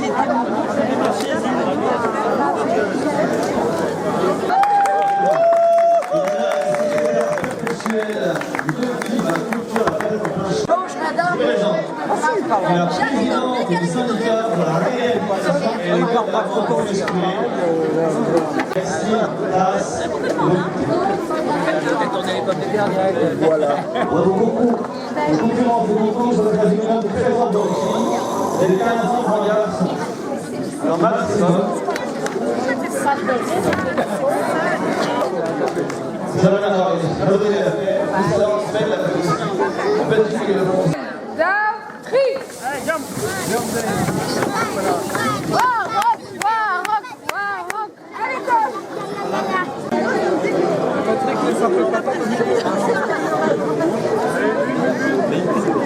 Bonjour madame. La présidente du syndicat pour la réhabilitation et le développement exprimé. Merci, place. Voilà. Vos concurrents vous montrent sur le président de présent d'origine et les 15 ans en garçon. Alors maximum. Vous avez la parole. Redonnez la paix. Vous savez se mettre la police. En fait, il faut que le monde.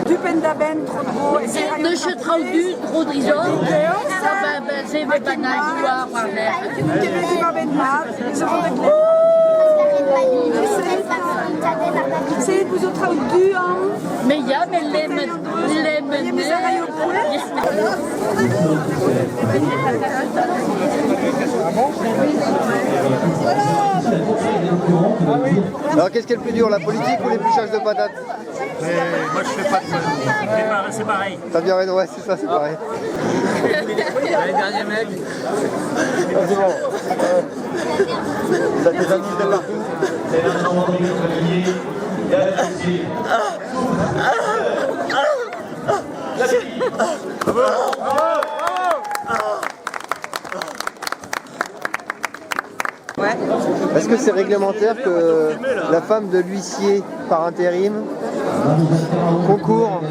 Du pendaben, trop beau. Monsieur Traudu, trop disant. C'est mes bananes, C'est vous autres du mais il y a, mais les menés. Alors qu'est-ce qui est le plus dur, la politique ou l'épluchage de patates? Moi je fais pas de... C'est pareil. T'as bien raison, ouais, c'est ça, c'est pareil. Le dernier mec. C'est bon. Ça t'est amis de partout. C'est l'ensemble de l'immobilier. Il y a la société. Est-ce que c'est réglementaire que la femme de l'huissier par intérim concourt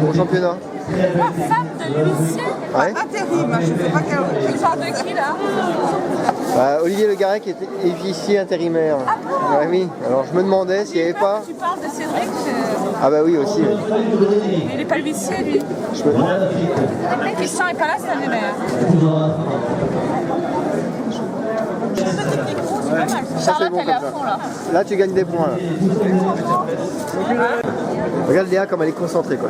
au championnat? La femme de l'huissier Ouais. intérim, je ne sais pas quel genre de qui là. Olivier Le Garec est huissier intérimaire. Ah bon? Ouais, oui, alors je me demandais s'il n'y avait pas... Tu parles de Cédric, Ah bah oui aussi. Oui. mais il n'est pas l'huissier lui. Christian n'est pas là, c'est un des maires. Charlotte, bon elle est à comme ça. fond là. Là tu gagnes des points. Là. Regarde Léa comme elle est concentrée quoi.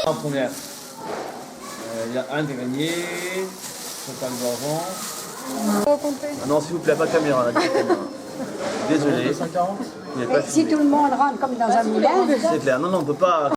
En première, il y a un qui a gagné, son temps avant. Ah non, s'il vous plaît, pas de caméra là. Désolé. Il y a pas Si tout le monde rentre comme dans un moulin, C'est clair, non, non, on peut pas.